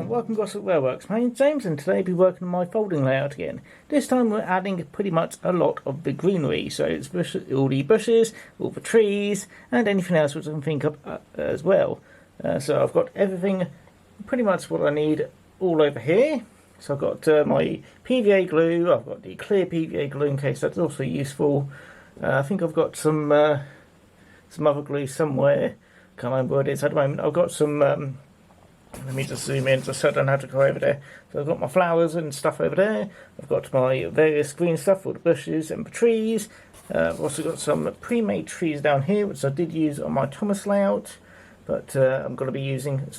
welcome to Gosport Railworks. My name's James and today I'll be working on my folding layout again. This time we're adding pretty much a lot of the greenery, so it's all the bushes, all the trees and anything else which I can think of as well. So I've got everything, pretty much what I need all over here. So I've got my PVA glue, I've got the clear PVA glue in case that's also useful. I think I've got some other glue somewhere, can't remember what it is at the moment. I've got some... let me just zoom in just so I don't have to go over there. So I've got my flowers and stuff over there. I've got my various green stuff for the bushes and the trees. I've also got some pre-made trees down here, which I did use on my Thomas layout. But I'm going to be using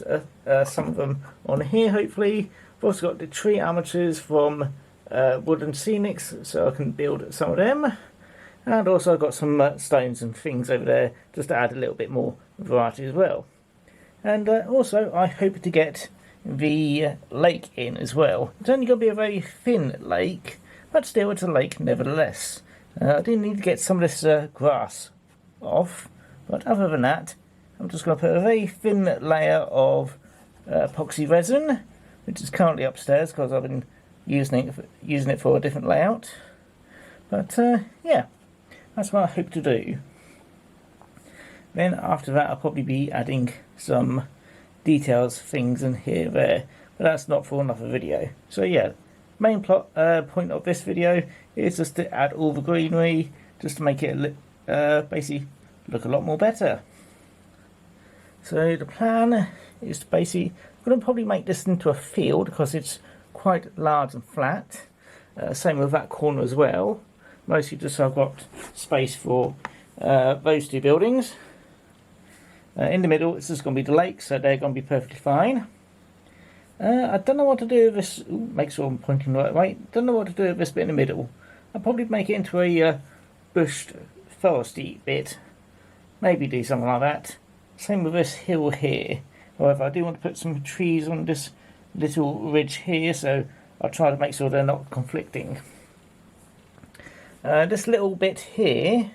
some of them on here, hopefully. I've also got the tree amateurs from Wooden Scenics, so I can build some of them. And also I've got some stones and things over there, just to add a little bit more variety as well. And also, I hope to get the lake in as well. It's only going to be a very thin lake, but still it's a lake nevertheless. I do need to get some of this grass off, but other than that, I'm just going to put a very thin layer of epoxy resin, which is currently upstairs because I've been using it for a different layout. But yeah, that's what I hope to do. Then after that I'll probably be adding some details, things in here, there, but that's not for another video. So yeah, main point of this video is just to add all the greenery, just to make it basically look a lot more better. So the plan is to basically, I'm going to probably make this into a field because it's quite large and flat. Same with that corner as well. Mostly just so I've got space for those two buildings. In the middle, it's just going to be the lake, so they're going to be perfectly fine. I don't know what to do with this. Ooh, make sure I'm pointing the right way. Don't know what to do with this bit in the middle. I'll probably make it into a bushed, foresty bit. Maybe do something like that. Same with this hill here. However, I do want to put some trees on this little ridge here, so I'll try to make sure they're not conflicting. This little bit here,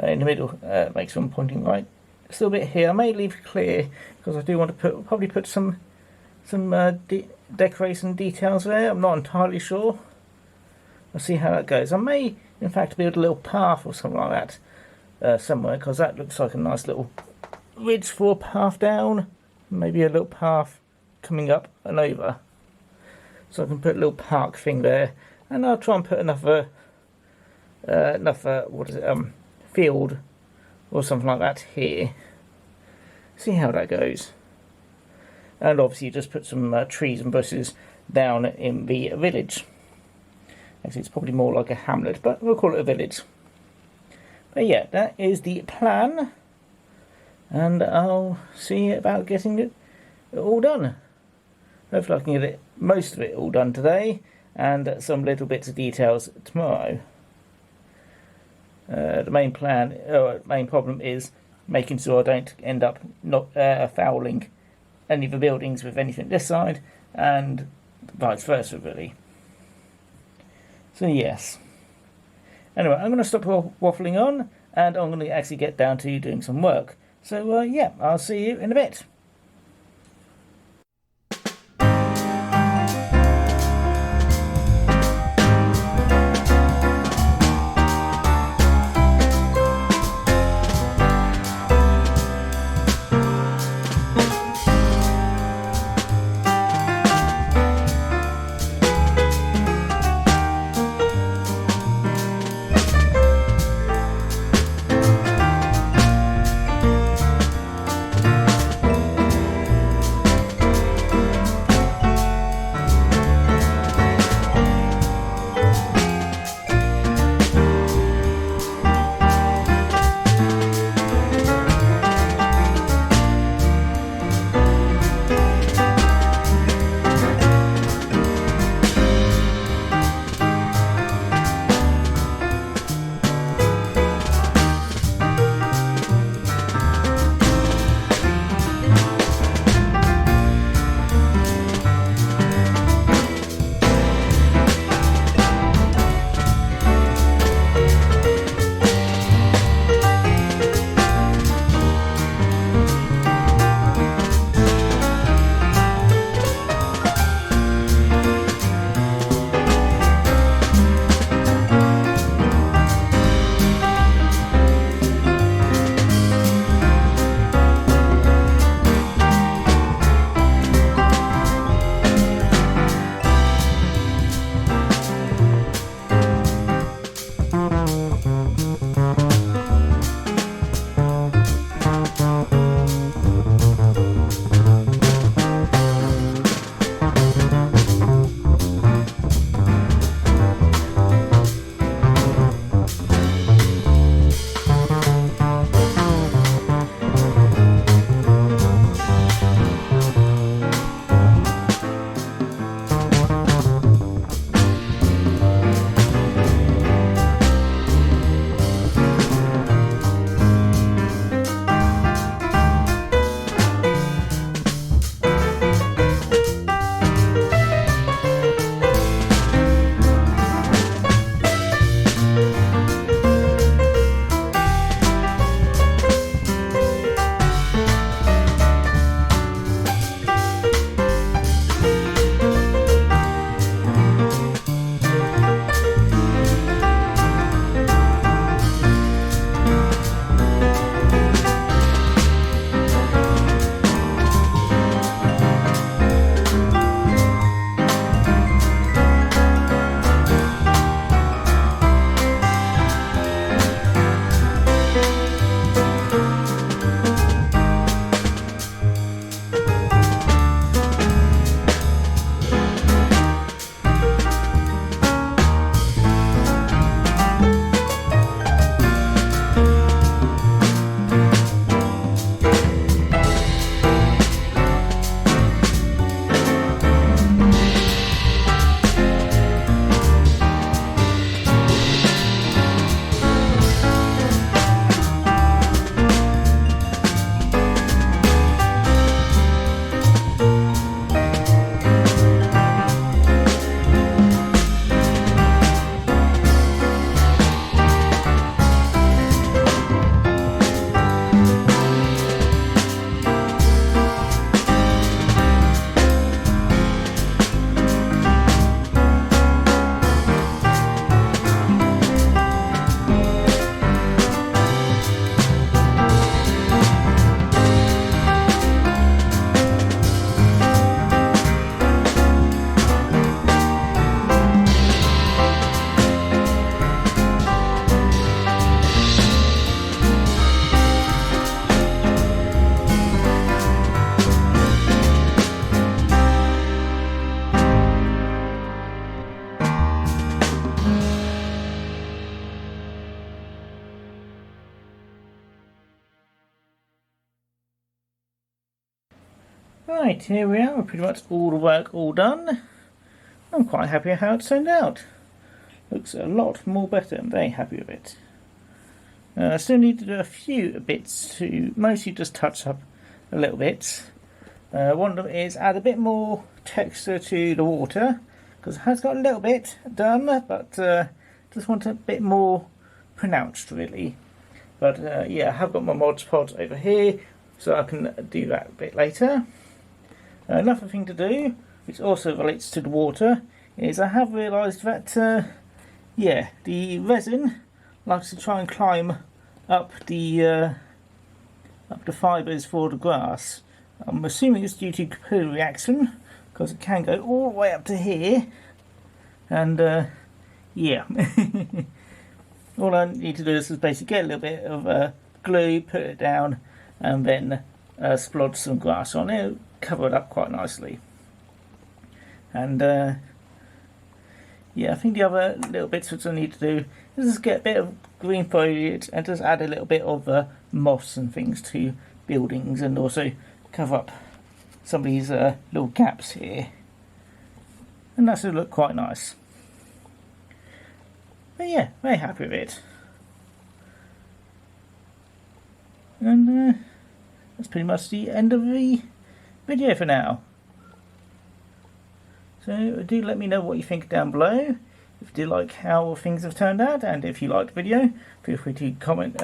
in the middle, make sure I'm pointing right. This little bit here, I may leave it clear because I do want to probably put some decoration details there. I'm not entirely sure. I'll see how that goes. I may, in fact, build a little path or something like that somewhere because that looks like a nice little ridge for a path down. Maybe a little path coming up and over. So I can put a little park thing there, and I'll try and put another field or something like that here. See how that goes. And obviously just put some trees and bushes down in the village. Actually it's probably more like a hamlet, but we'll call it a village. But yeah, that is the plan. And I'll see about getting it all done. Hopefully I can get most of it all done today, and some little bits of details tomorrow. The main problem is making sure I don't end up fouling any of the buildings with anything this side, and vice versa, really. So yes. Anyway, I'm going to stop waffling on, and I'm going to actually get down to doing some work. So yeah, I'll see you in a bit. Right, here we are, pretty much all the work all done. I'm quite happy how it turned out. Looks a lot more better, I'm very happy with it. I still need to do a few bits to mostly just touch up a little bit. One of them is add a bit more texture to the water, because it has got a little bit done, but just want a bit more pronounced really. But yeah, I have got my Mod Podge over here, so I can do that a bit later. Another thing to do, which also relates to the water, is I have realised that yeah, the resin likes to try and climb up the fibres for the grass. I'm assuming it's due to capillary action, because it can go all the way up to here, and yeah. All I need to do is basically get a little bit of glue, put it down, and then splodge some grass on it, cover it up quite nicely. And yeah, I think the other little bits which I need to do is just get a bit of green foliage and just add a little bit of moss and things to buildings, and also cover up some of these little gaps here, and that should look quite nice. But yeah, very happy with it. And that's pretty much the end of the video for now. So do let me know what you think down below. If you do like how things have turned out, and if you liked the video, feel free to comment,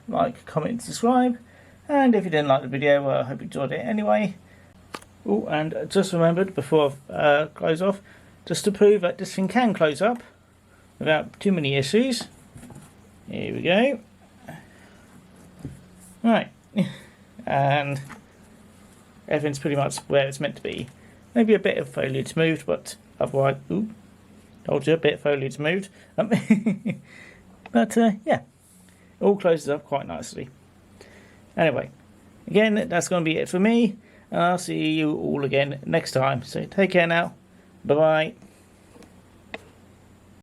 like, comment, subscribe. And if you didn't like the video, well, I hope you enjoyed it anyway. Oh, and just remembered before I close off, just to prove that this thing can close up without too many issues. Here we go. Right, and everything's pretty much where it's meant to be. Maybe a bit of foliage moved, but otherwise, ooh, told you, a bit of foliage moved. But yeah, it all closes up quite nicely. Anyway, again, that's going to be it for me, and I'll see you all again next time. So take care now. Bye bye.